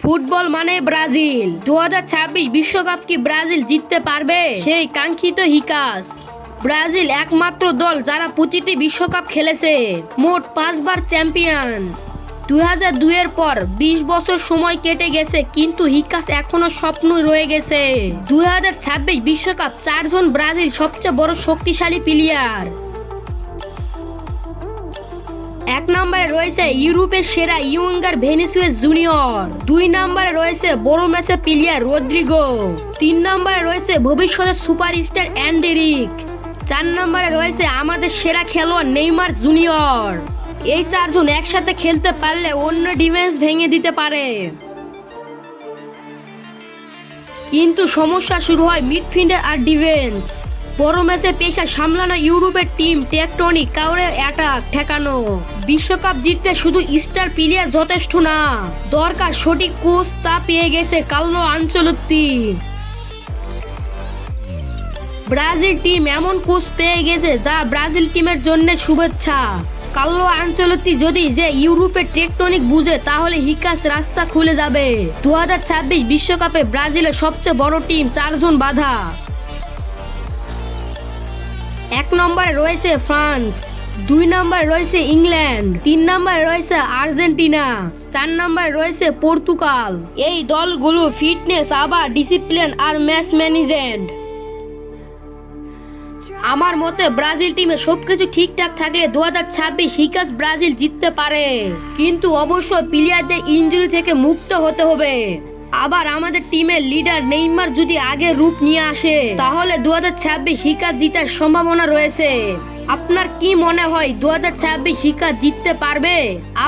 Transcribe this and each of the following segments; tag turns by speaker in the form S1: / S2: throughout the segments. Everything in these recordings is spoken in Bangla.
S1: ফুটবল মানে ব্রাজিল। 2026 বিশ্বকাপ কি ব্রাজিল জিততে পারবে? সেই কাঙ্ক্ষিত হিকাস। ব্রাজিল একমাত্র দল যারা প্রতিটি বিশ্বকাপ খেলেছে, মোট 5 বার চ্যাম্পিয়ন। 2002 এর পর 20 বছর সময় কেটে গেছে, কিন্তু হিকাস এখনো স্বপ্ন রয়ে গেছে। 2026 বিশ্বকাপ 4 জন ব্রাজিল সবচেয়ে বড় শক্তিশালী প্লেয়ার। 1 নম্বরে রয়েছে ইউরোপের সেরা ইয়ঙ্গার ভিনিসিয়াস জুনিয়র। 2 নম্বরে রয়েছে বড় ম্যাচে প্লেয়ার রদ্রিগো। 3 নম্বরে রয়েছে ভবিষ্যতের সুপারস্টার এন্ডেরিক। 4 নম্বরে রয়েছে আমাদের সেরা খেলোয়াড় নেইমার জুনিয়র। এই 4 জন একসাথে খেলতে পারলে অন্য ডিফেন্স ভেঙে দিতে পারে। কিন্তু সমস্যা শুরু হয় মিডফিল্ডার আর ডিফেন্স। বড় ম্যাচে পেশা সামলানো ইউরোপের টিম টেকটনিক কাউরে অ্যাটাক ঠেকানো। বিশ্বকাপ জিততে শুধু স্টার প্লেয়ার যথেষ্ট না, দরকার সঠিক কোচ। তা পেয়ে গেছে কার্লো আনচেলত্তি। ব্রাজিল টিম এমন কোচ পেয়ে গেছে যা ব্রাজিল টিমের জন্য শুভেচ্ছা। কার্লো আনচেলত্তি যদি যে ইউরোপের টেকটনিক বুঝে, তাহলে হিকাস রাস্তা খুলে যাবে। 2026 বিশ্বকাপে ব্রাজিলের সবচেয়ে বড় টিম 4 জন বাধা। 1 নম্বরে রয়েছে ফ্রান্স, 2 নম্বরে রয়েছে ইংল্যান্ড, 3 নম্বরে রয়েছে আর্জেন্টিনা, 4 নম্বরে রয়েছে পর্তুগাল। এই দলগুলো ফিটনেস, আবার ডিসিপ্লিন আর ম্যাচ ম্যানেজমেন্ট। আমার মতে ব্রাজিল টিমে সবকিছু ঠিকঠাক থাকলে 2026 হিকাস ব্রাজিল জিততে পারে, কিন্তু অবশ্যই প্লেয়ারদের ইনজুরি থেকে মুক্ত হতে হবে। আবার আমাদের টিমের লিডার নেইমার যদি আগের রূপ নিয়ে আসে, তাহলে 2026 হিকাস জিতার সম্ভাবনা রয়েছে। আপনার কি মনে হয় 2026 হিকাস জিততে পারবে?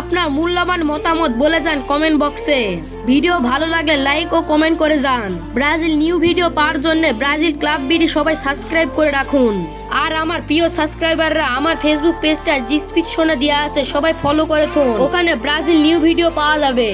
S1: আপনার মূল্যবান মতামত বলে যান কমেন্ট বক্সে। ভিডিও ভালো লাগলে লাইক ও কমেন্ট করে যান। ব্রাজিল নিউ ভিডিও পাওয়ার জন্য ব্রাজিল ক্লাব বিডি সবাই সাবস্ক্রাইব করে রাখুন। আর আমার প্রিয় সাবস্ক্রাইবাররা, আমার ফেসবুক পেজটা ডিসক্রিপশনে দেওয়া আছে, সবাই ফলো করে থুন, ওখানে ব্রাজিল নিউ ভিডিও পাওয়া যাবে।